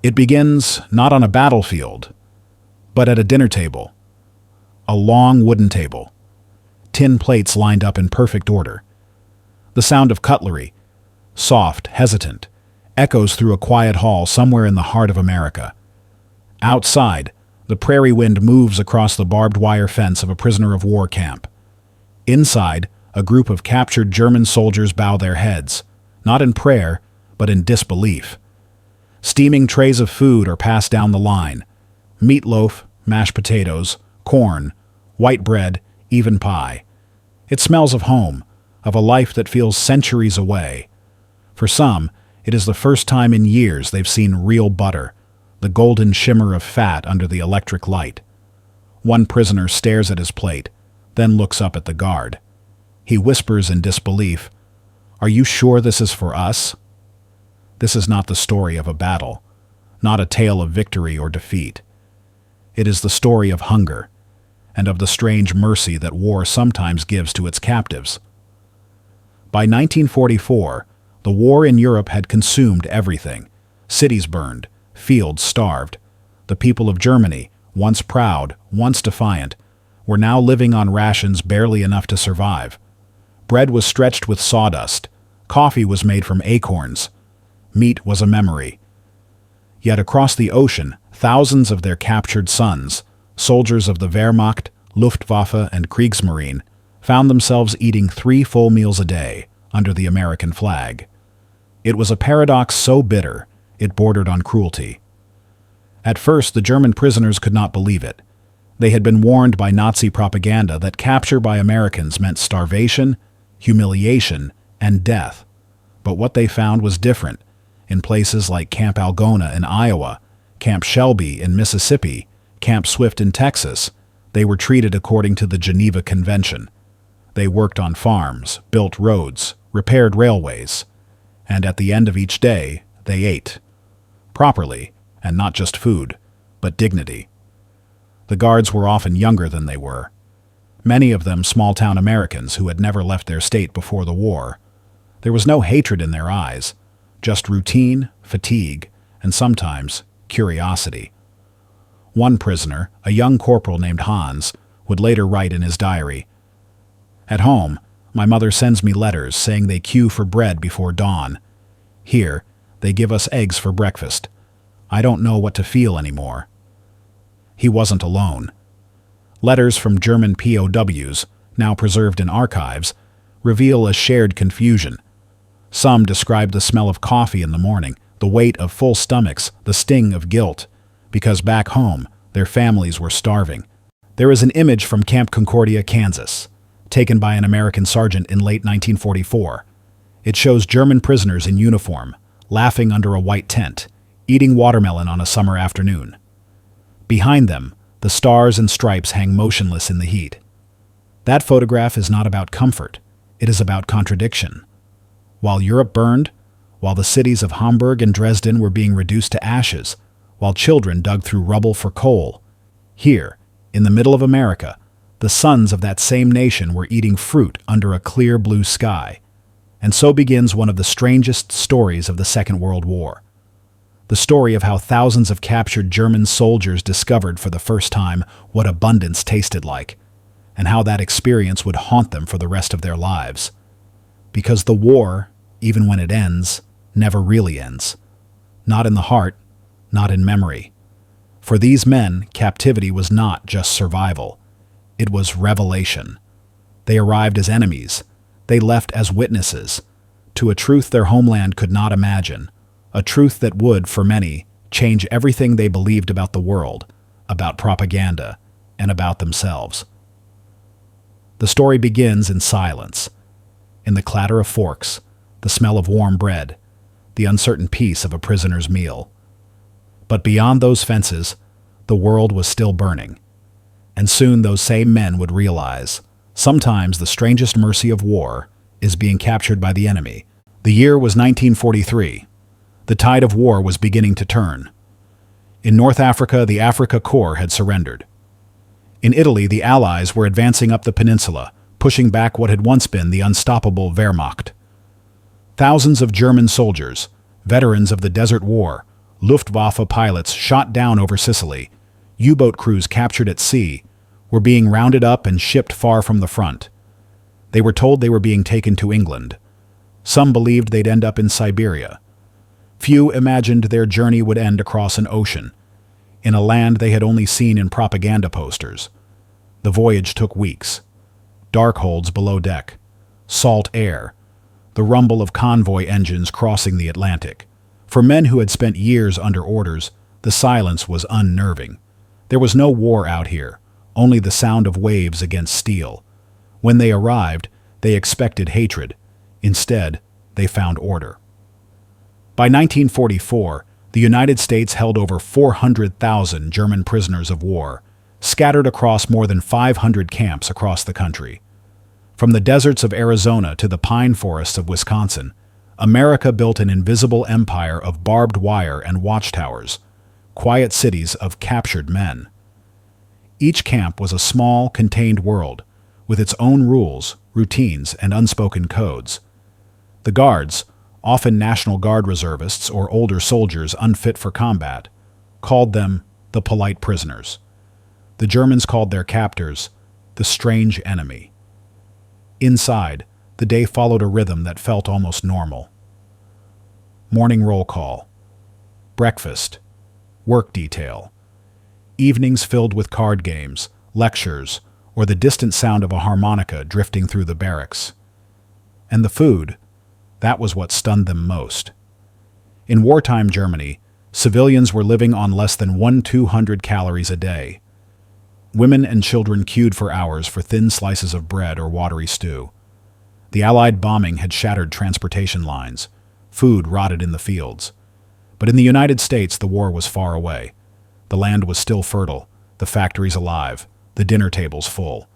It begins not on a battlefield, but at a dinner table. A long wooden table. Tin plates lined up in perfect order. The sound of cutlery, soft, hesitant, echoes through a quiet hall somewhere in the heart of America. Outside, the prairie wind moves across the barbed wire fence of a prisoner of war camp. Inside, a group of captured German soldiers bow their heads, not in prayer, but in disbelief. Steaming trays of food are passed down the line. Meatloaf, mashed potatoes, corn, white bread, even pie. It smells of home, of a life that feels centuries away. For some, it is the first time in years they've seen real butter, the golden shimmer of fat under the electric light. One prisoner stares at his plate, then looks up at the guard. He whispers in disbelief, "Are you sure this is for us?" This is not the story of a battle, not a tale of victory or defeat. It is the story of hunger, and of the strange mercy that war sometimes gives to its captives. By 1944, the war in Europe had consumed everything. Cities burned, fields starved. The people of Germany, once proud, once defiant, were now living on rations barely enough to survive. Bread was stretched with sawdust. Coffee was made from acorns. Meat was a memory. Yet across the ocean, thousands of their captured sons, soldiers of the Wehrmacht, Luftwaffe, and Kriegsmarine, found themselves eating 3 full meals a day under the American flag. It was a paradox so bitter, it bordered on cruelty. At first, the German prisoners could not believe it. They had been warned by Nazi propaganda that capture by Americans meant starvation, humiliation, and death. But what they found was different. In places like Camp Algona in Iowa, Camp Shelby in Mississippi, Camp Swift in Texas, they were treated according to the Geneva Convention. They worked on farms, built roads, repaired railways, and at the end of each day, they ate. Properly, and not just food, but dignity. The guards were often younger than they were. Many of them small-town Americans who had never left their state before the war. There was no hatred in their eyes, just routine, fatigue, and sometimes curiosity. One prisoner, a young corporal named Hans, would later write in his diary, "At home, my mother sends me letters saying they queue for bread before dawn. Here, they give us eggs for breakfast. I don't know what to feel anymore." He wasn't alone. Letters from German POWs, now preserved in archives, reveal a shared confusion. Some describe the smell of coffee in the morning, the weight of full stomachs, the sting of guilt, because back home, their families were starving. There is an image from Camp Concordia, Kansas, taken by an American sergeant in late 1944. It shows German prisoners in uniform, laughing under a white tent, eating watermelon on a summer afternoon. Behind them, the stars and stripes hang motionless in the heat. That photograph is not about comfort, it is about contradiction. While Europe burned, while the cities of Hamburg and Dresden were being reduced to ashes, while children dug through rubble for coal, here, in the middle of America, the sons of that same nation were eating fruit under a clear blue sky. And so begins one of the strangest stories of the Second World War. The story of how thousands of captured German soldiers discovered for the first time what abundance tasted like, and how that experience would haunt them for the rest of their lives. Because the war, even when it ends, never really ends. Not in the heart, not in memory. For these men, captivity was not just survival. It was revelation. They arrived as enemies. They left as witnesses to a truth their homeland could not imagine, a truth that would, for many, change everything they believed about the world, about propaganda, and about themselves. The story begins in silence, in the clatter of forks, the smell of warm bread, the uncertain peace of a prisoner's meal. But beyond those fences, the world was still burning. And soon those same men would realize, sometimes the strangest mercy of war is being captured by the enemy. The year was 1943. The tide of war was beginning to turn. In North Africa, the Afrika Korps had surrendered. In Italy, the Allies were advancing up the peninsula, pushing back what had once been the unstoppable Wehrmacht. Thousands of German soldiers, veterans of the Desert War, Luftwaffe pilots shot down over Sicily, U-boat crews captured at sea, were being rounded up and shipped far from the front. They were told they were being taken to England. Some believed they'd end up in Siberia. Few imagined their journey would end across an ocean, in a land they had only seen in propaganda posters. The voyage took weeks. Dark holds below deck, salt air, the rumble of convoy engines crossing the Atlantic. For men who had spent years under orders, the silence was unnerving. There was no war out here, only the sound of waves against steel. When they arrived, they expected hatred. Instead, they found order. By 1944, the United States held over 400,000 German prisoners of war, scattered across more than 500 camps across the country. From the deserts of Arizona to the pine forests of Wisconsin, America built an invisible empire of barbed wire and watchtowers, quiet cities of captured men. Each camp was a small, contained world, with its own rules, routines, and unspoken codes. The guards, often National Guard reservists or older soldiers unfit for combat, called them the polite prisoners. The Germans called their captors the strange enemy. Inside, the day followed a rhythm that felt almost normal. Morning roll call, breakfast, work detail, evenings filled with card games, lectures, or the distant sound of a harmonica drifting through the barracks. And the food, that was what stunned them most. In wartime Germany, civilians were living on less than 200 calories a day. Women and children queued for hours for thin slices of bread or watery stew. The Allied bombing had shattered transportation lines. Food rotted in the fields. But in the United States, the war was far away. The land was still fertile, the factories alive, the dinner tables full.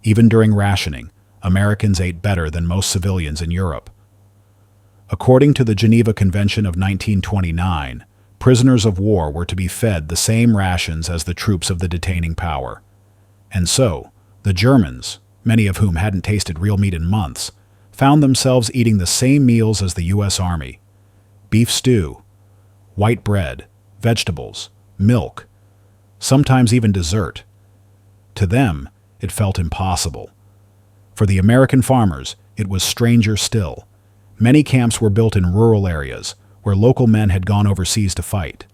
Even during rationing, Americans ate better than most civilians in Europe. According to the Geneva Convention of 1929, prisoners of war were to be fed the same rations as the troops of the detaining power. And so, the Germans, many of whom hadn't tasted real meat in months, found themselves eating the same meals as the U.S. Army. Beef stew, white bread, vegetables, milk, sometimes even dessert. To them, it felt impossible. For the American farmers, it was stranger still. Many camps were built in rural areas, where local men had gone overseas to fight.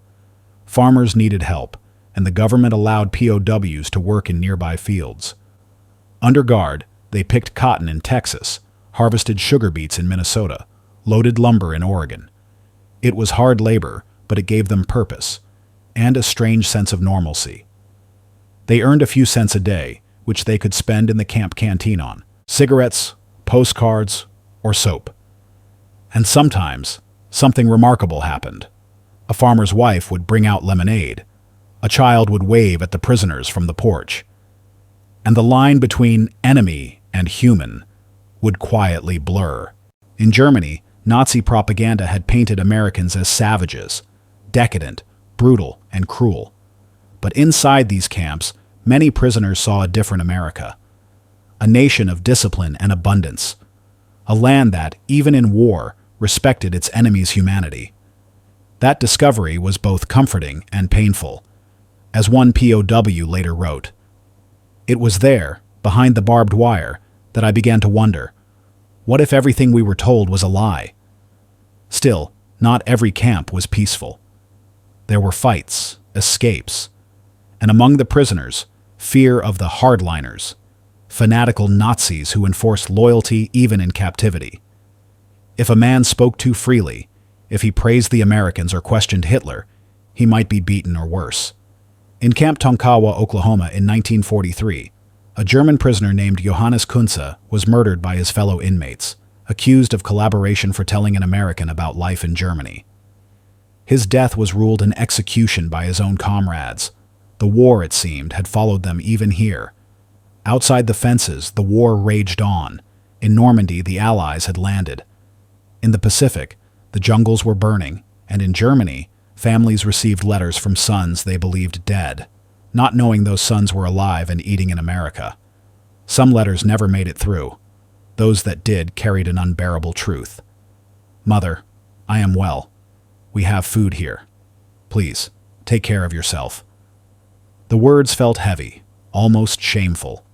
Farmers needed help, and the government allowed POWs to work in nearby fields. Under guard, they picked cotton in Texas, harvested sugar beets in Minnesota, loaded lumber in Oregon. It was hard labor, but it gave them purpose, and a strange sense of normalcy. They earned a few cents a day, which they could spend in the camp canteen on cigarettes, postcards, or soap. And sometimes, something remarkable happened. A farmer's wife would bring out lemonade. A child would wave at the prisoners from the porch. And the line between enemy and human would quietly blur. In Germany, Nazi propaganda had painted Americans as savages, decadent, brutal, and cruel. But inside these camps, many prisoners saw a different America. A nation of discipline and abundance. A land that, even in war, respected its enemy's humanity. That discovery was both comforting and painful. As one POW later wrote, "It was there, behind the barbed wire, that I began to wonder, what if everything we were told was a lie?" Still, not every camp was peaceful. There were fights, escapes, and among the prisoners, fear of the hardliners, fanatical Nazis who enforced loyalty even in captivity. If a man spoke too freely, if he praised the Americans or questioned Hitler, he might be beaten or worse. In Camp Tonkawa, Oklahoma in 1943, a German prisoner named Johannes Kunze was murdered by his fellow inmates, accused of collaboration for telling an American about life in Germany. His death was ruled an execution by his own comrades. The war, it seemed, had followed them even here. Outside the fences, the war raged on. In Normandy, the Allies had landed. In the Pacific, the jungles were burning, and in Germany, families received letters from sons they believed dead, not knowing those sons were alive and eating in America. Some letters never made it through. Those that did carried an unbearable truth. "Mother, I am well. We have food here. Please, take care of yourself." The words felt heavy, almost shameful.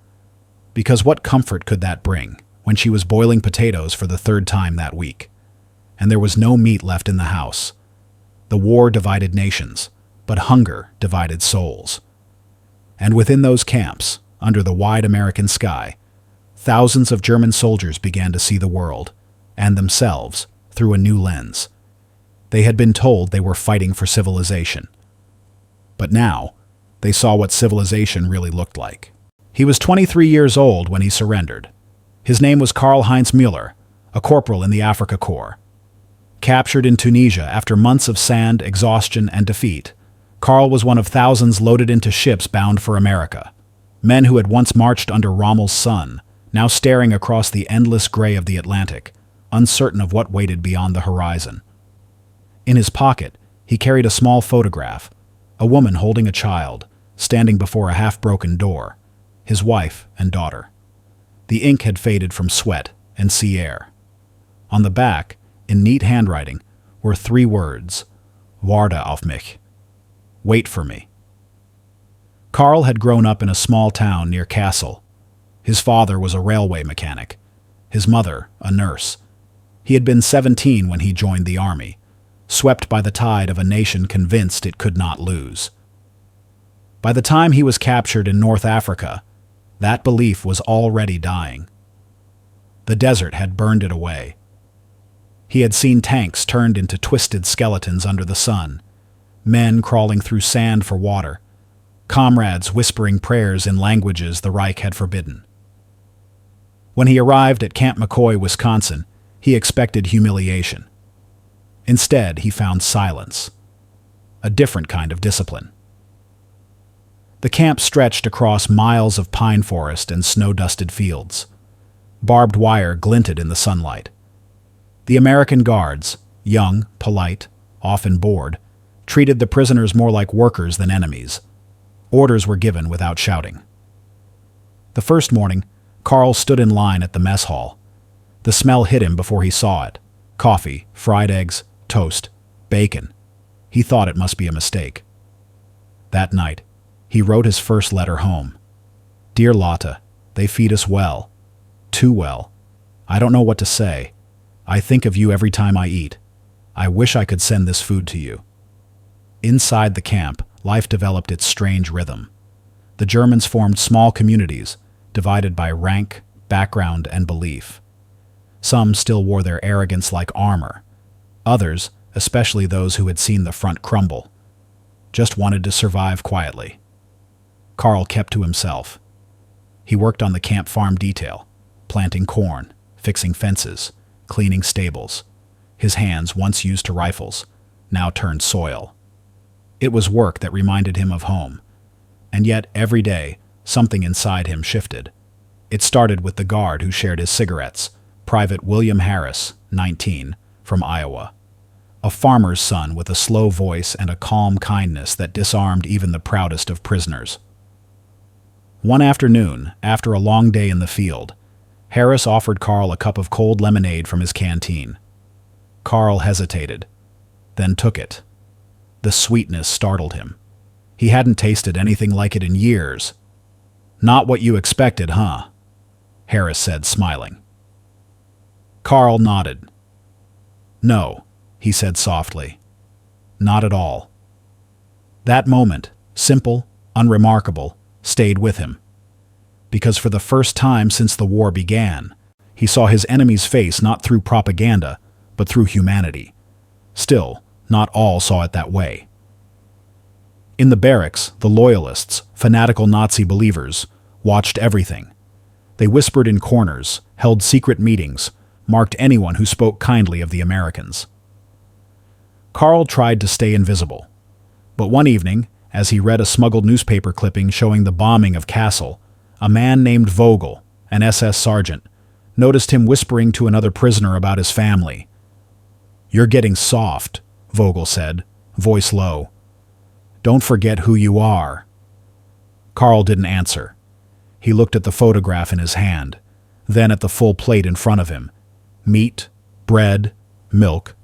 Because what comfort could that bring when she was boiling potatoes for the third time that week? And there was no meat left in the house. The war divided nations, but hunger divided souls. And within those camps, under the wide American sky, thousands of German soldiers began to see the world, and themselves, through a new lens. They had been told they were fighting for civilization. But now, they saw what civilization really looked like. He was 23 years old when he surrendered. His name was Karl-Heinz Müller, a corporal in the Afrika Korps. Captured in Tunisia after months of sand, exhaustion, and defeat, Karl was one of thousands loaded into ships bound for America. Men who had once marched under Rommel's sun, now staring across the endless gray of the Atlantic, uncertain of what waited beyond the horizon. In his pocket, he carried a small photograph, a woman holding a child, standing before a half-broken door, his wife and daughter. The ink had faded from sweat and sea air. On the back, in neat handwriting, were 3 words, "Warte auf mich," wait for me. Karl had grown up in a small town near Kassel. His father was a railway mechanic, his mother a nurse. He had been 17 when he joined the army, swept by the tide of a nation convinced it could not lose. By the time he was captured in North Africa, that belief was already dying. The desert had burned it away. He had seen tanks turned into twisted skeletons under the sun, men crawling through sand for water, comrades whispering prayers in languages the Reich had forbidden. When he arrived at Camp McCoy, Wisconsin, he expected humiliation. Instead, he found silence, a different kind of discipline. The camp stretched across miles of pine forest and snow-dusted fields. Barbed wire glinted in the sunlight. The American guards, young, polite, often bored, treated the prisoners more like workers than enemies. Orders were given without shouting. The first morning, Karl stood in line at the mess hall. The smell hit him before he saw it. Coffee, fried eggs, toast, bacon. He thought it must be a mistake. That night, he wrote his first letter home. "Dear Lotte, they feed us well. Too well. I don't know what to say. I think of you every time I eat. I wish I could send this food to you." Inside the camp, life developed its strange rhythm. The Germans formed small communities, divided by rank, background, and belief. Some still wore their arrogance like armor. Others, especially those who had seen the front crumble, just wanted to survive quietly. Karl kept to himself. He worked on the camp farm detail, planting corn, fixing fences, cleaning stables. His hands, once used to rifles, now turned soil. It was work that reminded him of home. And yet, every day, something inside him shifted. It started with the guard who shared his cigarettes, Private William Harris, 19, from Iowa. A farmer's son with a slow voice and a calm kindness that disarmed even the proudest of prisoners. One afternoon, after a long day in the field, Harris offered Karl a cup of cold lemonade from his canteen. Karl hesitated, then took it. The sweetness startled him. He hadn't tasted anything like it in years. "Not what you expected, huh?" Harris said, smiling. Karl nodded. "No," he said softly. "Not at all." That moment, simple, unremarkable, stayed with him. Because for the first time since the war began, he saw his enemy's face not through propaganda, but through humanity. Still, not all saw it that way. In the barracks, the loyalists, fanatical Nazi believers, watched everything. They whispered in corners, held secret meetings, marked anyone who spoke kindly of the Americans. Karl tried to stay invisible. But one evening, as he read a smuggled newspaper clipping showing the bombing of Kassel, a man named Vogel, an SS sergeant, noticed him whispering to another prisoner about his family. "You're getting soft," Vogel said, voice low. "Don't forget who you are." Karl didn't answer. He looked at the photograph in his hand, then at the full plate in front of him. Meat, bread, milk,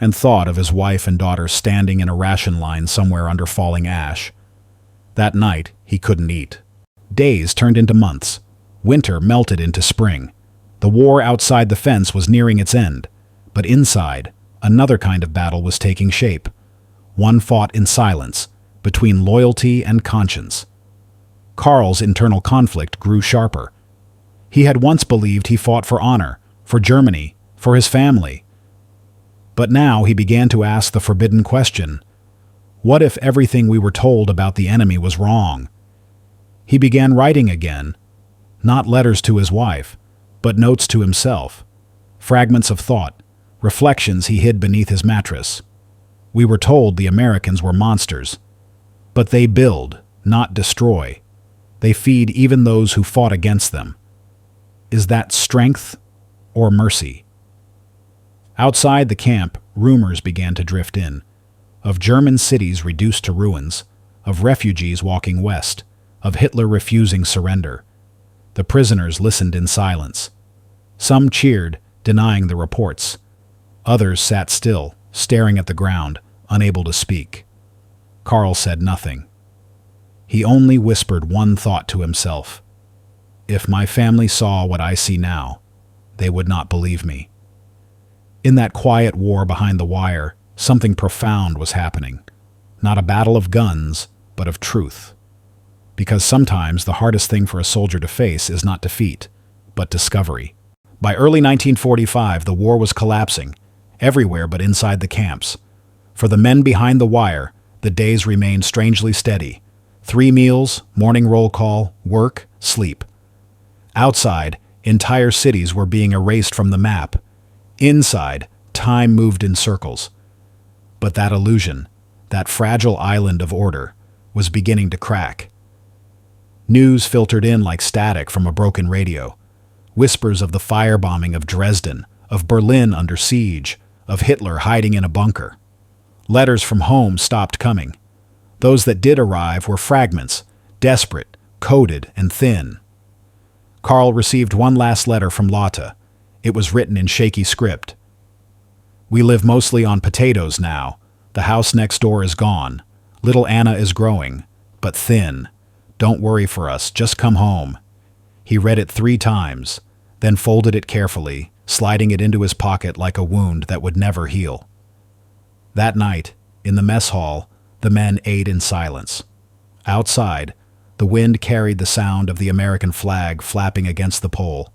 and thought of his wife and daughter standing in a ration line somewhere under falling ash. That night, he couldn't eat. Days turned into months. Winter melted into spring. The war outside the fence was nearing its end, but inside, another kind of battle was taking shape. One fought in silence, between loyalty and conscience. Carl's internal conflict grew sharper. He had once believed he fought for honor, for Germany, for his family. But now he began to ask the forbidden question: what if everything we were told about the enemy was wrong? He began writing again, not letters to his wife, but notes to himself, fragments of thought, reflections he hid beneath his mattress. We were told the Americans were monsters, but they build, not destroy. They feed even those who fought against them. Is that strength or mercy? Outside the camp, rumors began to drift in, of German cities reduced to ruins, of refugees walking west, of Hitler refusing surrender. The prisoners listened in silence. Some cheered, denying the reports. Others sat still, staring at the ground, unable to speak. Carl said nothing. He only whispered one thought to himself: if my family saw what I see now, they would not believe me. In that quiet war behind the wire, something profound was happening. Not a battle of guns, but of truth. Because sometimes the hardest thing for a soldier to face is not defeat, but discovery. By early 1945, the war was collapsing, everywhere but inside the camps. For the men behind the wire, the days remained strangely steady. 3 meals, morning roll call, work, sleep. Outside, entire cities were being erased from the map. Inside, time moved in circles. But that illusion, that fragile island of order, was beginning to crack. News filtered in like static from a broken radio. Whispers of the firebombing of Dresden, of Berlin under siege, of Hitler hiding in a bunker. Letters from home stopped coming. Those that did arrive were fragments, desperate, coded, and thin. Carl received one last letter from Lotte. It was written in shaky script. We live mostly on potatoes now. The house next door is gone. Little Anna is growing, but thin. Don't worry for us, just come home. He read it 3 times, then folded it carefully, sliding it into his pocket like a wound that would never heal. That night, in the mess hall, the men ate in silence. Outside, the wind carried the sound of the American flag flapping against the pole,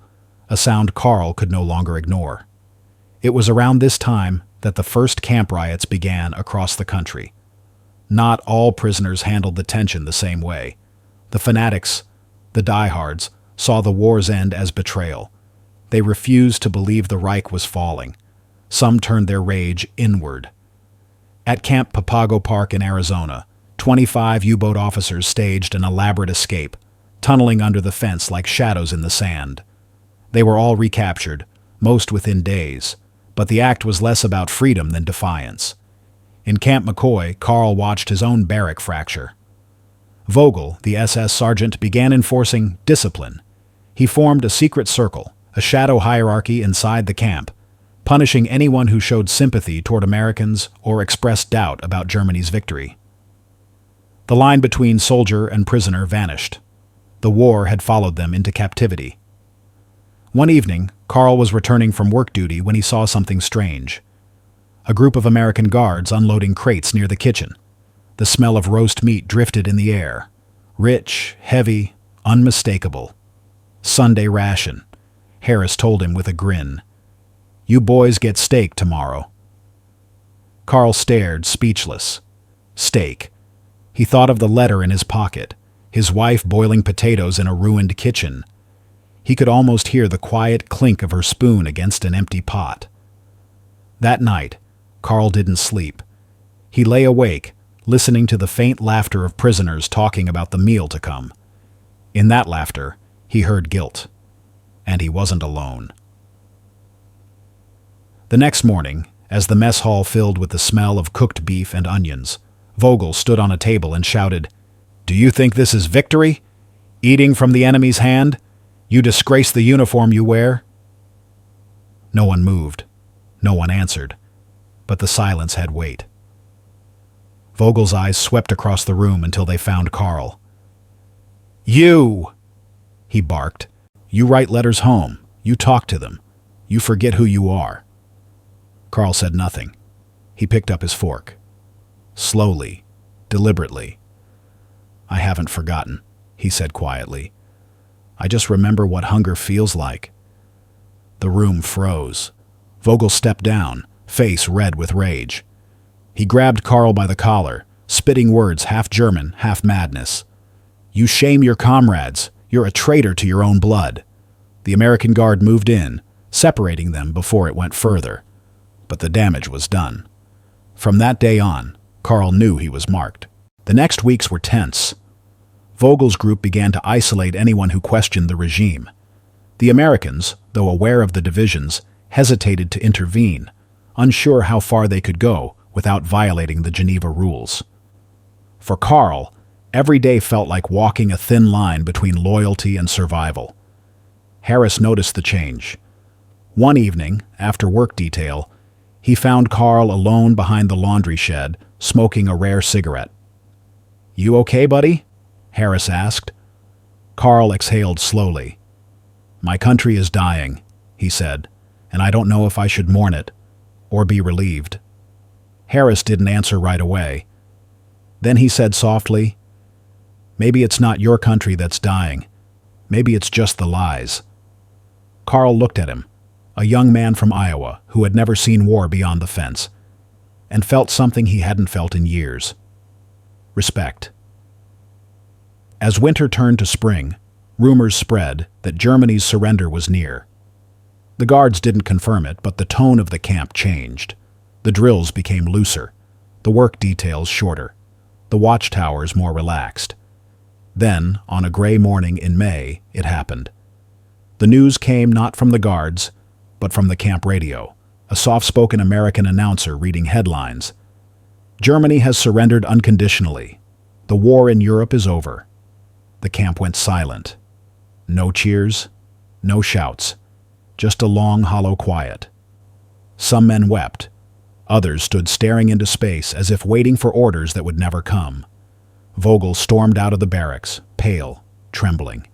a sound Carl could no longer ignore. It was around this time that the first camp riots began across the country. Not all prisoners handled the tension the same way. The fanatics, the diehards, saw the war's end as betrayal. They refused to believe the Reich was falling. Some turned their rage inward. At Camp Papago Park in Arizona, 25 U-boat officers staged an elaborate escape, tunneling under the fence like shadows in the sand. They were all recaptured, most within days, but the act was less about freedom than defiance. In Camp McCoy, Carl watched his own barrack fracture. Vogel, the SS sergeant, began enforcing discipline. He formed a secret circle, a shadow hierarchy inside the camp, punishing anyone who showed sympathy toward Americans or expressed doubt about Germany's victory. The line between soldier and prisoner vanished. The war had followed them into captivity. One evening, Carl was returning from work duty when he saw something strange. A group of American guards unloading crates near the kitchen. The smell of roast meat drifted in the air. Rich, heavy, unmistakable. Sunday ration, Harris told him with a grin. You boys get steak tomorrow. Carl stared, speechless. Steak. He thought of the letter in his pocket, his wife boiling potatoes in a ruined kitchen. He could almost hear the quiet clink of her spoon against an empty pot. That night, Carl didn't sleep. He lay awake, listening to the faint laughter of prisoners talking about the meal to come. In that laughter, he heard guilt. And he wasn't alone. The next morning, as the mess hall filled with the smell of cooked beef and onions, Vogel stood on a table and shouted, "Do you think this is victory? Eating from the enemy's hand? You disgrace the uniform you wear?" No one moved. No one answered. but the silence had weight. Vogel's eyes swept across the room until they found Carl. "You!" he barked. "You write letters home. You talk to them. You forget who you are." Carl said nothing. He picked up his fork. Slowly, deliberately. "I haven't forgotten," he said quietly. "I just remember what hunger feels like." The room froze. Vogel stepped down, face red with rage. He grabbed Carl by the collar, spitting words half German, half madness. "You shame your comrades. You're a traitor to your own blood." The American guard moved in, separating them before it went further. But the damage was done. From that day on, Carl knew he was marked. The next weeks were tense. Vogel's group began to isolate anyone who questioned the regime. The Americans, though aware of the divisions, hesitated to intervene, unsure how far they could go without violating the Geneva rules. For Carl, every day felt like walking a thin line between loyalty and survival. Harris noticed the change. One evening, after work detail, he found Carl alone behind the laundry shed, smoking a rare cigarette. "You okay, buddy?" Harris asked. Carl exhaled slowly. "My country is dying," he said, "and I don't know if I should mourn it or be relieved." Harris didn't answer right away. Then he said softly, "Maybe it's not your country that's dying. Maybe it's just the lies." Carl looked at him, a young man from Iowa who had never seen war beyond the fence, and felt something he hadn't felt in years. Respect. As winter turned to spring, rumors spread that Germany's surrender was near. The guards didn't confirm it, but the tone of the camp changed. The drills became looser, the work details shorter, the watchtowers more relaxed. Then, on a gray morning in May, it happened. The news came not from the guards, but from the camp radio, a soft-spoken American announcer reading headlines. "Germany has surrendered unconditionally. The war in Europe is over." The camp went silent. No cheers, no shouts, just a long, hollow quiet. Some men wept. Others stood staring into space as if waiting for orders that would never come. Vogel stormed out of the barracks, pale, trembling.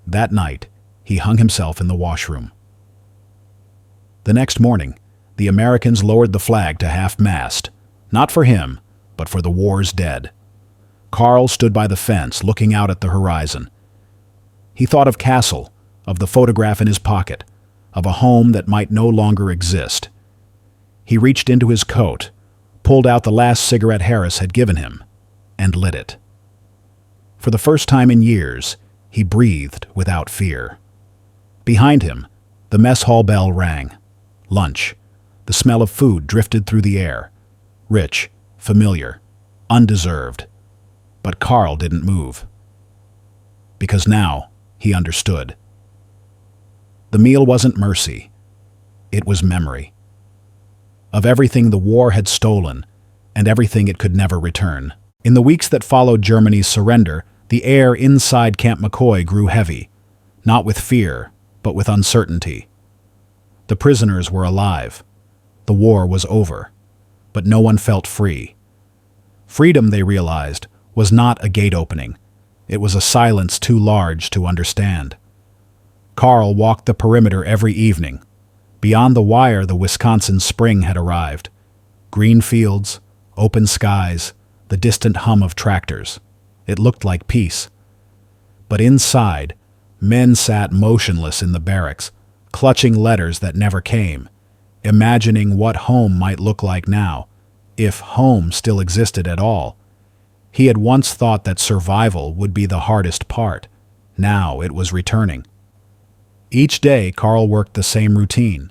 That night, he hung himself in the washroom. The next morning, the Americans lowered the flag to half-mast, not for him, but for the war's dead. Carl stood by the fence, looking out at the horizon. He thought of Castle, of the photograph in his pocket, of a home that might no longer exist. He reached into his coat, pulled out the last cigarette Harris had given him, and lit it. For the first time in years, he breathed without fear. Behind him, the mess hall bell rang. Lunch. The smell of food drifted through the air. Rich, familiar, undeserved. But Carl didn't move. Because now, he understood. The meal wasn't mercy. It was memory. Of everything the war had stolen, and everything it could never return. In the weeks that followed Germany's surrender, the air inside Camp McCoy grew heavy, not with fear, but with uncertainty. The prisoners were alive. The war was over. But no one felt free. Freedom, they realized, was not a gate opening. It was a silence too large to understand. Carl walked the perimeter every evening. Beyond the wire, the Wisconsin spring had arrived. Green fields, open skies, the distant hum of tractors. It looked like peace. But inside, men sat motionless in the barracks, clutching letters that never came, imagining what home might look like now, if home still existed at all. He had once thought that survival would be the hardest part. Now it was returning. Each day, Carl worked the same routine.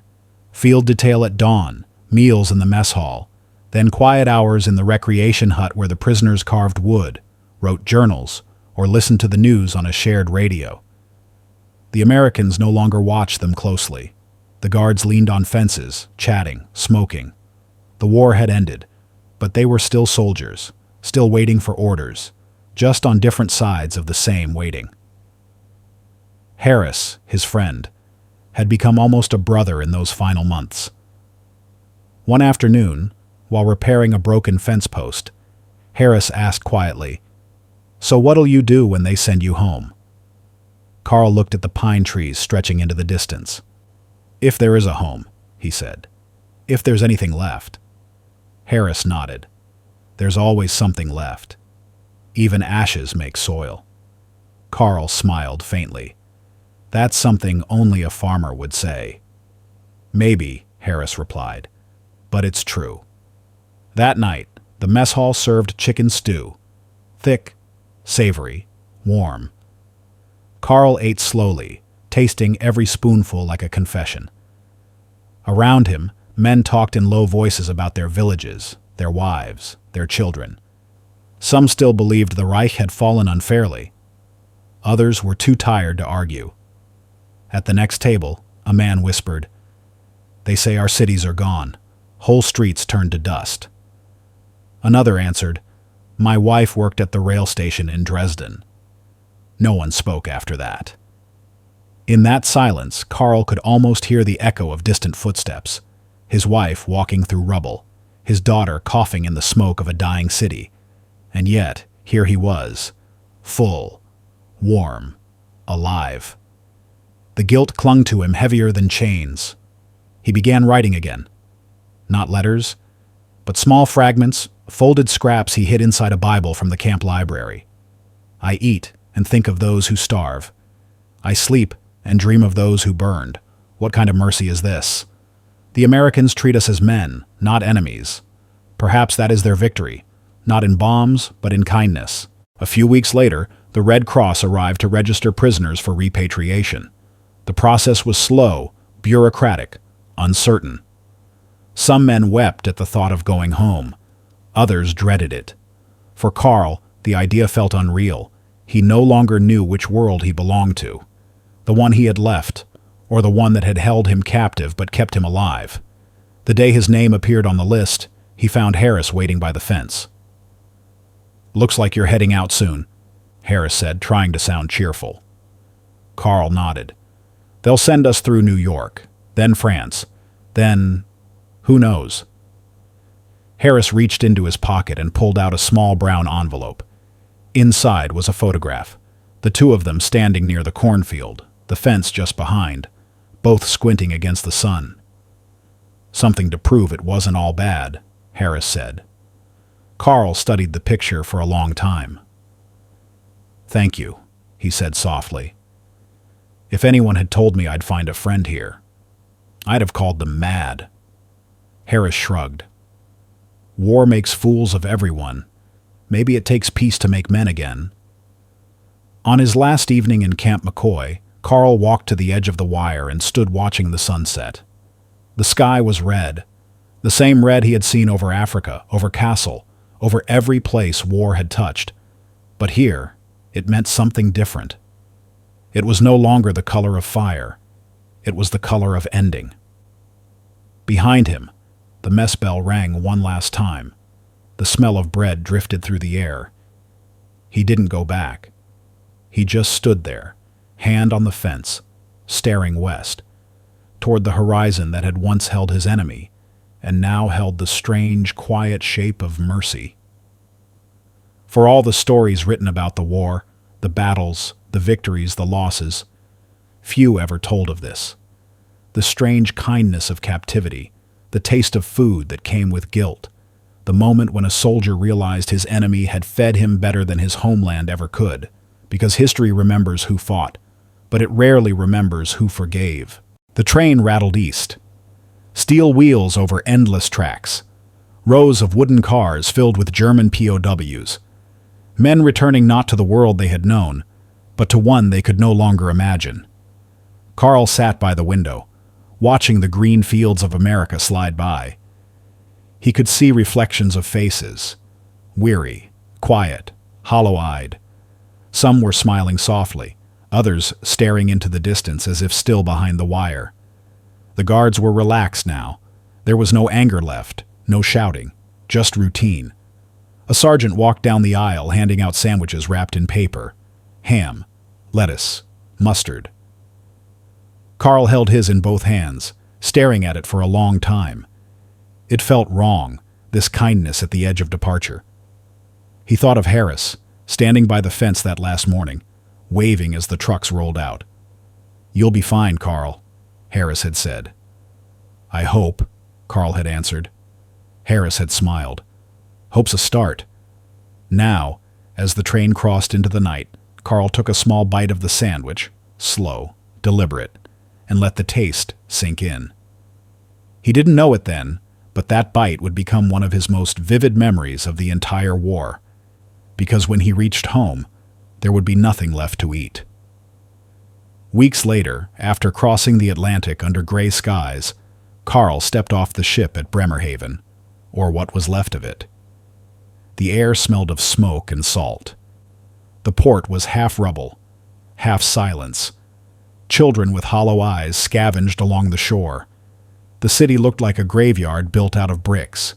Field detail at dawn, meals in the mess hall, then quiet hours in the recreation hut where the prisoners carved wood, wrote journals, or listened to the news on a shared radio. The Americans no longer watched them closely. The guards leaned on fences, chatting, smoking. The war had ended, but they were still soldiers, still waiting for orders, just on different sides of the same waiting. Harris, his friend, had become almost a brother in those final months. One afternoon, while repairing a broken fence post, Harris asked quietly, "So what'll you do when they send you home?" Carl looked at the pine trees stretching into the distance. "If there is a home," he said. "If there's anything left." Harris nodded. "There's always something left. Even ashes make soil." Carl smiled faintly. "That's something only a farmer would say." "Maybe," Harris replied, "but it's true." That night, the mess hall served chicken stew. Thick, savory, warm. Carl ate slowly, tasting every spoonful like a confession. Around him, men talked in low voices about their villages, their wives, their children. Some still believed the Reich had fallen unfairly. Others were too tired to argue. At the next table, a man whispered, "They say our cities are gone. Whole streets turned to dust." Another answered, "My wife worked at the rail station in Dresden." No one spoke after that. In that silence, Carl could almost hear the echo of distant footsteps. His wife walking through rubble, his daughter coughing in the smoke of a dying city. And yet, here he was, full, warm, alive. The guilt clung to him heavier than chains. He began writing again. Not letters, but small fragments, folded scraps he hid inside a Bible from the camp library. "I eat and think of those who starve. I sleep and dream of those who burned. What kind of mercy is this? The Americans treat us as men, not enemies. Perhaps that is their victory, not in bombs, but in kindness." A few weeks later, the Red Cross arrived to register prisoners for repatriation. The process was slow, bureaucratic, uncertain. Some men wept at the thought of going home. Others dreaded it. For Carl, the idea felt unreal. He no longer knew which world he belonged to. The one he had left, or the one that had held him captive but kept him alive. The day his name appeared on the list, he found Harris waiting by the fence. "Looks like you're heading out soon," Harris said, trying to sound cheerful. Carl nodded. "They'll send us through New York, then France, then who knows?" Harris reached into his pocket and pulled out a small brown envelope. Inside was a photograph, the two of them standing near the cornfield, the fence just behind, both squinting against the sun. "Something to prove it wasn't all bad," Harris said. Carl studied the picture for a long time. "Thank you," he said softly. "If anyone had told me I'd find a friend here, I'd have called them mad." Harris shrugged. "War makes fools of everyone. Maybe it takes peace to make men again." On his last evening in Camp McCoy, Carl walked to the edge of the wire and stood watching the sunset. The sky was red, the same red he had seen over Africa, over Kassel, over every place war had touched. But here, it meant something different. It was no longer the color of fire. It was the color of ending. Behind him, the mess bell rang one last time. The smell of bread drifted through the air. He didn't go back. He just stood there, hand on the fence, staring west, toward the horizon that had once held his enemy, and now held the strange, quiet shape of mercy. For all the stories written about the war, the battles, the victories, the losses, few ever told of this. The strange kindness of captivity, the taste of food that came with guilt, the moment when a soldier realized his enemy had fed him better than his homeland ever could, because history remembers who fought, but it rarely remembers who forgave. The train rattled east. Steel wheels over endless tracks. Rows of wooden cars filled with German POWs. Men returning not to the world they had known, but to one they could no longer imagine. Carl sat by the window, watching the green fields of America slide by. He could see reflections of faces, weary, quiet, hollow-eyed. Some were smiling softly, others staring into the distance as if still behind the wire. The guards were relaxed now. There was no anger left, no shouting, just routine. A sergeant walked down the aisle handing out sandwiches wrapped in paper. Ham, lettuce, mustard. Carl held his in both hands, staring at it for a long time. It felt wrong, this kindness at the edge of departure. He thought of Harris, standing by the fence that last morning, waving as the trucks rolled out. "You'll be fine, Carl," Harris had said. "I hope," Carl had answered. Harris had smiled. "Hope's a start." Now, as the train crossed into the night, Carl took a small bite of the sandwich, slow, deliberate, and let the taste sink in. He didn't know it then, but that bite would become one of his most vivid memories of the entire war, because when he reached home, there would be nothing left to eat. Weeks later, after crossing the Atlantic under gray skies, Carl stepped off the ship at Bremerhaven, or what was left of it. The air smelled of smoke and salt. The port was half rubble, half silence. Children with hollow eyes scavenged along the shore. The city looked like a graveyard built out of bricks.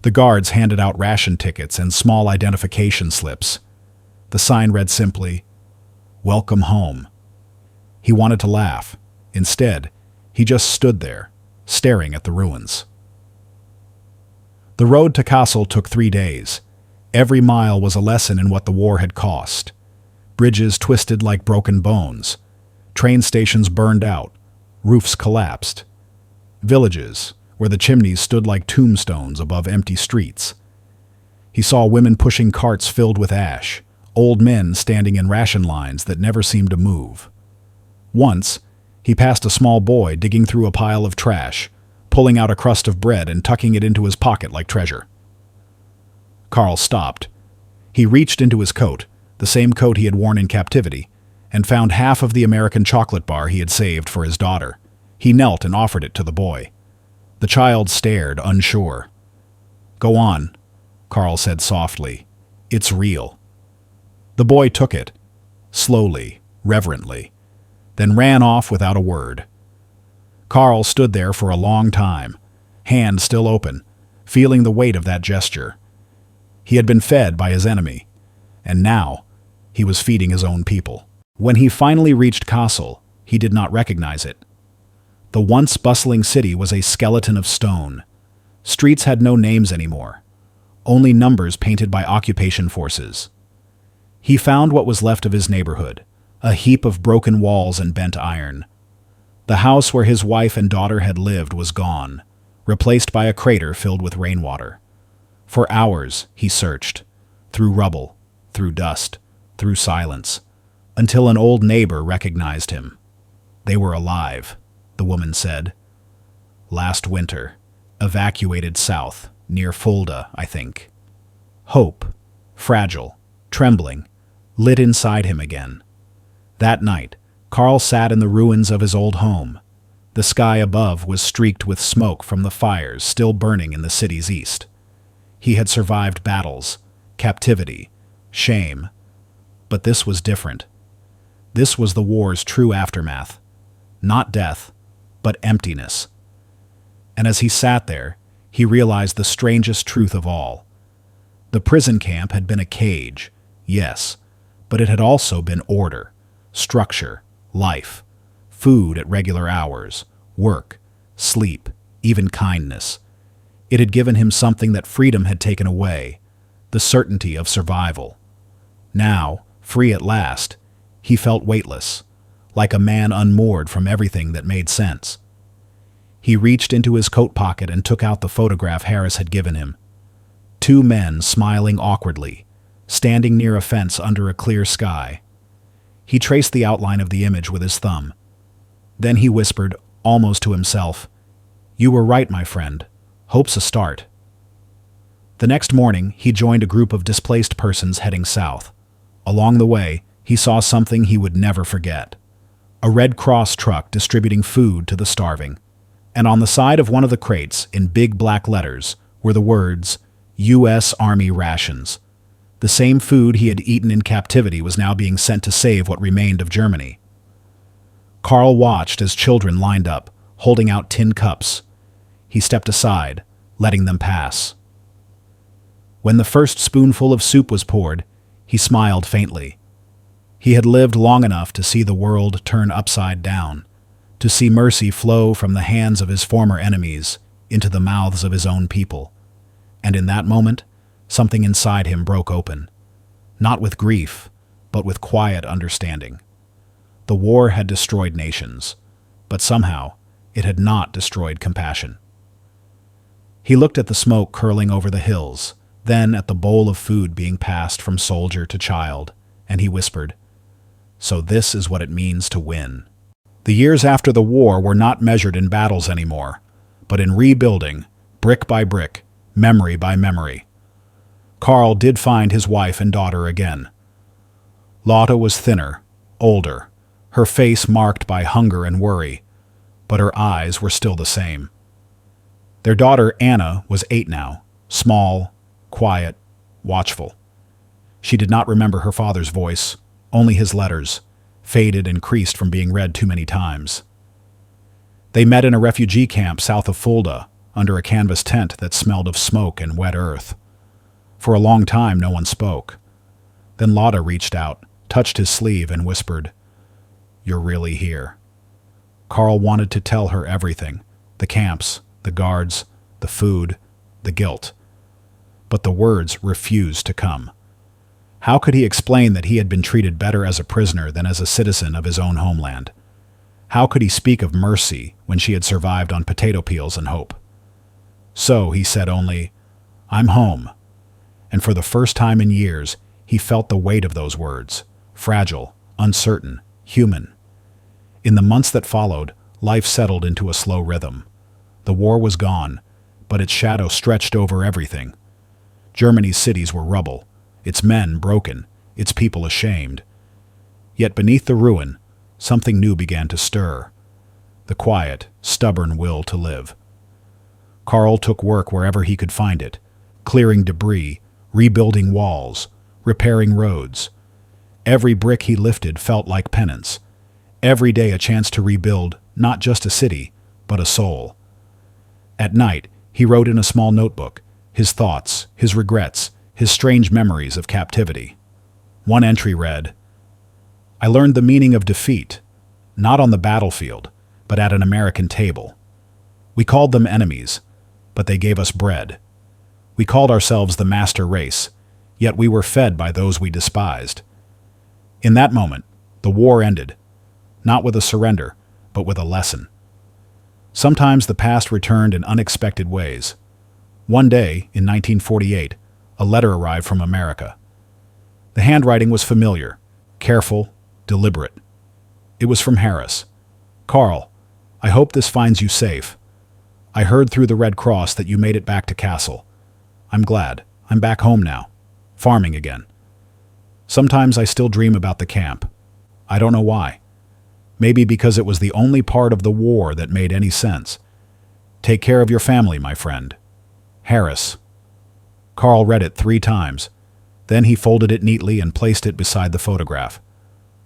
The guards handed out ration tickets and small identification slips. The sign read simply, "Welcome home." He wanted to laugh. Instead, he just stood there, staring at the ruins. The road to Kassel took 3 days. Every mile was a lesson in what the war had cost. Bridges twisted like broken bones. Train stations burned out. Roofs collapsed. Villages, where the chimneys stood like tombstones above empty streets. He saw women pushing carts filled with ash, old men standing in ration lines that never seemed to move. Once, he passed a small boy digging through a pile of trash, pulling out a crust of bread and tucking it into his pocket like treasure. Carl stopped. He reached into his coat, the same coat he had worn in captivity, and found half of the American chocolate bar he had saved for his daughter. He knelt and offered it to the boy. The child stared, unsure. "Go on," Carl said softly. "It's real." The boy took it, slowly, reverently, then ran off without a word. Carl stood there for a long time, hand still open, feeling the weight of that gesture. He had been fed by his enemy, and now he was feeding his own people. When he finally reached Kassel, he did not recognize it. The once bustling city was a skeleton of stone. Streets had no names anymore, only numbers painted by occupation forces. He found what was left of his neighborhood, a heap of broken walls and bent iron. The house where his wife and daughter had lived was gone, replaced by a crater filled with rainwater. For hours he searched, through rubble, through dust, through silence, until an old neighbor recognized him. "They were alive," the woman said. "Last winter, evacuated south, near Fulda, I think." Hope, fragile, trembling, lit inside him again. That night, Carl sat in the ruins of his old home. The sky above was streaked with smoke from the fires still burning in the city's east. He had survived battles, captivity, shame. But this was different. This was the war's true aftermath. Not death, but emptiness. And as he sat there, he realized the strangest truth of all. The prison camp had been a cage, yes, but it had also been order, structure, life, food at regular hours, work, sleep, even kindness. It had given him something that freedom had taken away, the certainty of survival. Now, free at last, he felt weightless, like a man unmoored from everything that made sense. He reached into his coat pocket and took out the photograph Harris had given him. 2 men smiling awkwardly, standing near a fence under a clear sky. He traced the outline of the image with his thumb. Then he whispered, almost to himself, "You were right, my friend. Hope's a start." The next morning, he joined a group of displaced persons heading south. Along the way, he saw something he would never forget. A Red Cross truck distributing food to the starving. And on the side of one of the crates, in big black letters, were the words, U.S. Army rations. The same food he had eaten in captivity was now being sent to save what remained of Germany. Carl watched as children lined up, holding out tin cups. He stepped aside, letting them pass. When the first spoonful of soup was poured, he smiled faintly. He had lived long enough to see the world turn upside down, to see mercy flow from the hands of his former enemies into the mouths of his own people. And in that moment, something inside him broke open. Not with grief, but with quiet understanding. The war had destroyed nations, but somehow it had not destroyed compassion. He looked at the smoke curling over the hills, then at the bowl of food being passed from soldier to child, and he whispered, "So this is what it means to win." The years after the war were not measured in battles anymore, but in rebuilding, brick by brick, memory by memory. Carl did find his wife and daughter again. Lotta was thinner, older, her face marked by hunger and worry, but her eyes were still the same. Their daughter Anna was 8 now, small, quiet, watchful. She did not remember her father's voice, only his letters, faded and creased from being read too many times. They met in a refugee camp south of Fulda, under a canvas tent that smelled of smoke and wet earth. For a long time no one spoke. Then Lotta reached out, touched his sleeve, and whispered, "You're really here." Carl wanted to tell her everything, the camps, the guards, the food, the guilt. But the words refused to come. How could he explain that he had been treated better as a prisoner than as a citizen of his own homeland? How could he speak of mercy when she had survived on potato peels and hope? So he said only, "I'm home." And for the first time in years, he felt the weight of those words, fragile, uncertain, human. In the months that followed, life settled into a slow rhythm. The war was gone, but its shadow stretched over everything. Germany's cities were rubble, its men broken, its people ashamed. Yet beneath the ruin, something new began to stir. The quiet, stubborn will to live. Carl took work wherever he could find it, clearing debris, rebuilding walls, repairing roads. Every brick he lifted felt like penance. Every day a chance to rebuild not just a city, but a soul. At night, he wrote in a small notebook, his thoughts, his regrets, his strange memories of captivity. One entry read, "I learned the meaning of defeat, not on the battlefield, but at an American table. We called them enemies, but they gave us bread. We called ourselves the master race, yet we were fed by those we despised." In that moment, the war ended, not with a surrender, but with a lesson. Sometimes the past returned in unexpected ways. One day, in 1948, a letter arrived from America. The handwriting was familiar, careful, deliberate. It was from Harris. "Carl, I hope this finds you safe. I heard through the Red Cross that you made it back to Castle. I'm glad. I'm back home now, farming again. Sometimes I still dream about the camp. I don't know why. Maybe because it was the only part of the war that made any sense. Take care of your family, my friend. Harris." Carl read it 3 times. Then he folded it neatly and placed it beside the photograph,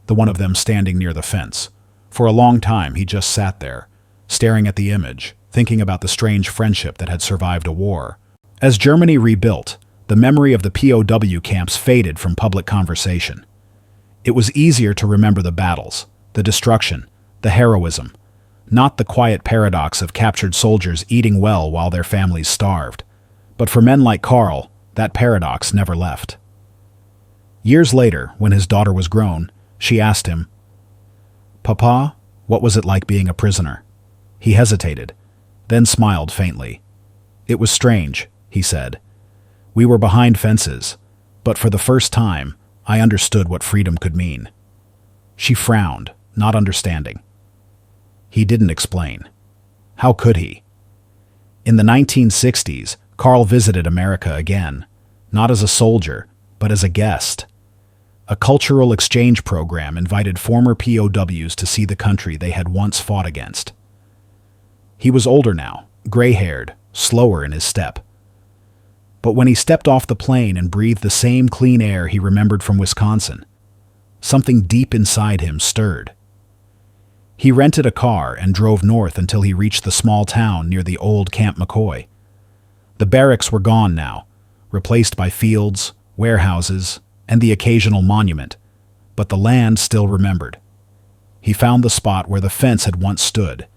the one of them standing near the fence. For a long time he just sat there, staring at the image, thinking about the strange friendship that had survived a war. As Germany rebuilt, the memory of the POW camps faded from public conversation. It was easier to remember the battles, the destruction, the heroism, not the quiet paradox of captured soldiers eating well while their families starved. But for men like Carl, that paradox never left. Years later, when his daughter was grown, she asked him, "Papa, what was it like being a prisoner?" He hesitated, then smiled faintly. "It was strange," he said. "We were behind fences, but for the first time, I understood what freedom could mean." She frowned, not understanding. He didn't explain. How could he? In the 1960s, Carl visited America again, not as a soldier, but as a guest. A cultural exchange program invited former POWs to see the country they had once fought against. He was older now, gray-haired, slower in his step. But when he stepped off the plane and breathed the same clean air he remembered from Wisconsin, something deep inside him stirred. He rented a car and drove north until he reached the small town near the old Camp McCoy. The barracks were gone now, replaced by fields, warehouses, and the occasional monument, but the land still remembered. He found the spot where the fence had once stood,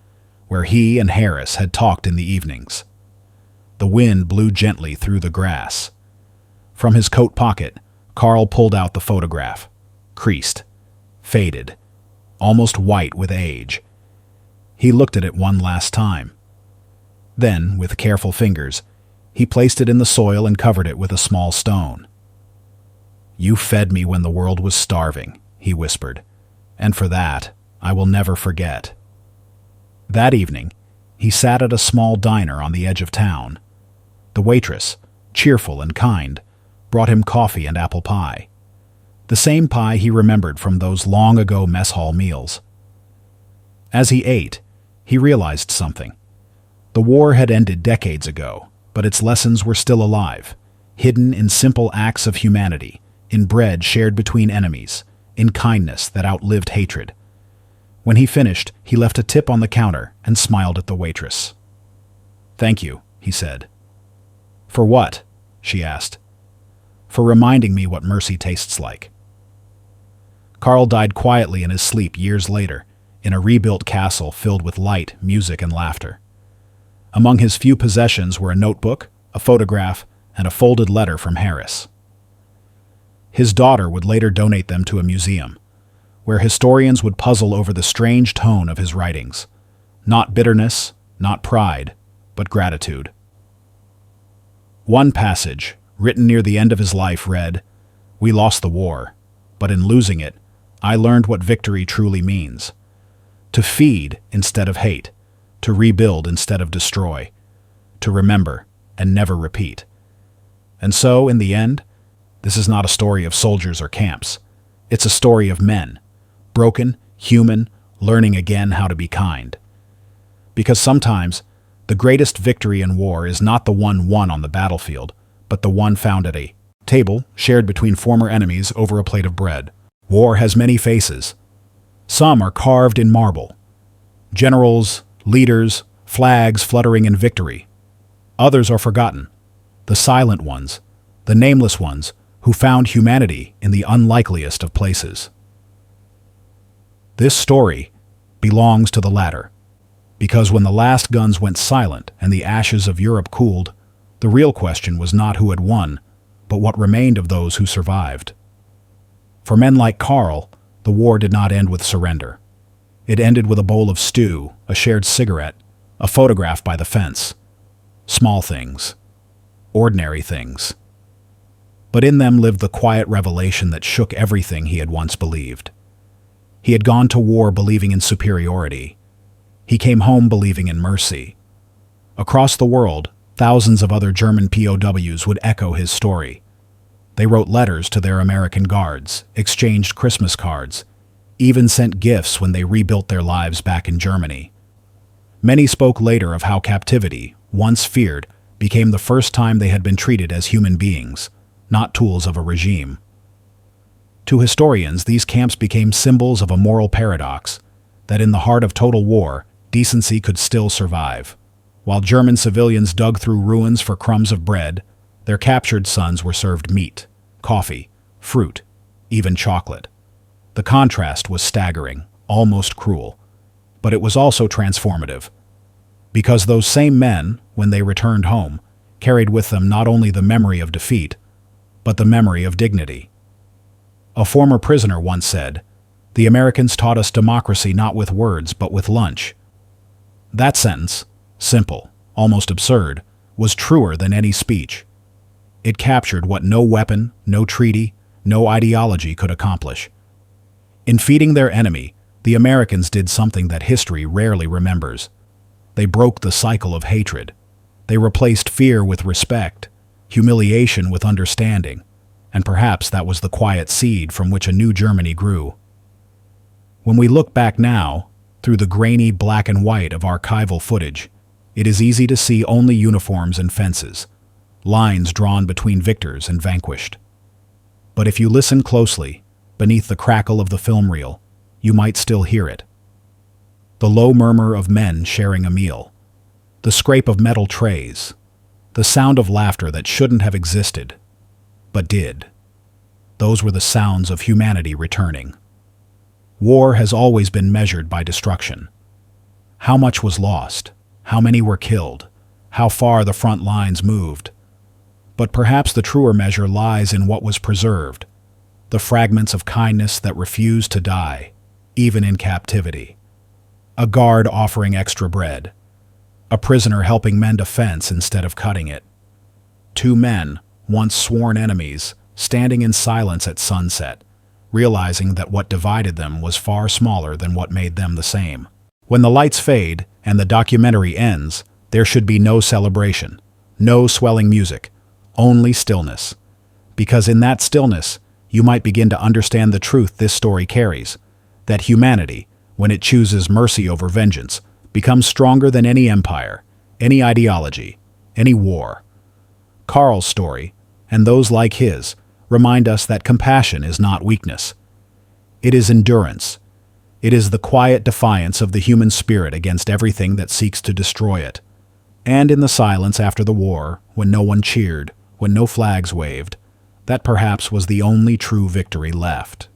where he and Harris had talked in the evenings. The wind blew gently through the grass. From his coat pocket, Carl pulled out the photograph. Creased, faded, almost white with age. He looked at it one last time. Then, with careful fingers, he placed it in the soil and covered it with a small stone. "You fed me when the world was starving," he whispered, "and for that, I will never forget." That evening, he sat at a small diner on the edge of town. The waitress, cheerful and kind, brought him coffee and apple pie. The same pie he remembered from those long-ago mess hall meals. As he ate, he realized something. The war had ended decades ago, but its lessons were still alive, hidden in simple acts of humanity, in bread shared between enemies, in kindness that outlived hatred. When he finished, he left a tip on the counter and smiled at the waitress. "Thank you," he said. "For what?" she asked. "For reminding me what mercy tastes like." Carl died quietly in his sleep years later, in a rebuilt castle filled with light, music, and laughter. Among his few possessions were a notebook, a photograph, and a folded letter from Harris. His daughter would later donate them to a museum, where historians would puzzle over the strange tone of his writings. Not bitterness, not pride, but gratitude. One passage, written near the end of his life, read, "We lost the war, but in losing it, I learned what victory truly means. To feed instead of hate, to rebuild instead of destroy, to remember and never repeat." And so, in the end, this is not a story of soldiers or camps. It's a story of men, broken, human, learning again how to be kind. Because sometimes, the greatest victory in war is not the one won on the battlefield, but the one found at a table shared between former enemies over a plate of bread. War has many faces. Some are carved in marble. Generals, leaders, flags fluttering in victory. Others are forgotten. The silent ones, the nameless ones, who found humanity in the unlikeliest of places. This story belongs to the latter, because when the last guns went silent and the ashes of Europe cooled, the real question was not who had won, but what remained of those who survived. For men like Carl, the war did not end with surrender. It ended with a bowl of stew, a shared cigarette, a photograph by the fence. Small things. Ordinary things. But in them lived the quiet revelation that shook everything he had once believed. He had gone to war believing in superiority. He came home believing in mercy. Across the world, thousands of other German POWs would echo his story. They wrote letters to their American guards, exchanged Christmas cards, even sent gifts when they rebuilt their lives back in Germany. Many spoke later of how captivity, once feared, became the first time they had been treated as human beings, not tools of a regime. To historians, these camps became symbols of a moral paradox, that in the heart of total war, decency could still survive. While German civilians dug through ruins for crumbs of bread, their captured sons were served meat, coffee, fruit, even chocolate. The contrast was staggering, almost cruel, but it was also transformative. Because those same men, when they returned home, carried with them not only the memory of defeat, but the memory of dignity. A former prisoner once said, "The Americans taught us democracy not with words, but with lunch." That sentence, simple, almost absurd, was truer than any speech. It captured what no weapon, no treaty, no ideology could accomplish. In feeding their enemy, the Americans did something that history rarely remembers. They broke the cycle of hatred. They replaced fear with respect, humiliation with understanding, and perhaps that was the quiet seed from which a new Germany grew. When we look back now, through the grainy black and white of archival footage, it is easy to see only uniforms and fences, lines drawn between victors and vanquished. But if you listen closely, beneath the crackle of the film reel, you might still hear it. The low murmur of men sharing a meal, the scrape of metal trays, the sound of laughter that shouldn't have existed, but did. Those were the sounds of humanity returning. War has always been measured by destruction. How much was lost? How many were killed? how far the front lines moved. But perhaps the truer measure lies in what was preserved, the fragments of kindness that refused to die, even in captivity. A guard offering extra bread, a prisoner helping mend a fence instead of cutting it. Two men, once sworn enemies, standing in silence at sunset, realizing that what divided them was far smaller than what made them the same. When the lights fade and the documentary ends, there should be no celebration, no swelling music, only stillness. Because in that stillness, you might begin to understand the truth this story carries, that humanity, when it chooses mercy over vengeance, becomes stronger than any empire, any ideology, any war. Carl's story, and those like his, remind us that compassion is not weakness. It is endurance. It is the quiet defiance of the human spirit against everything that seeks to destroy it. And in the silence after the war, when no one cheered, when no flags waved, that perhaps was the only true victory left.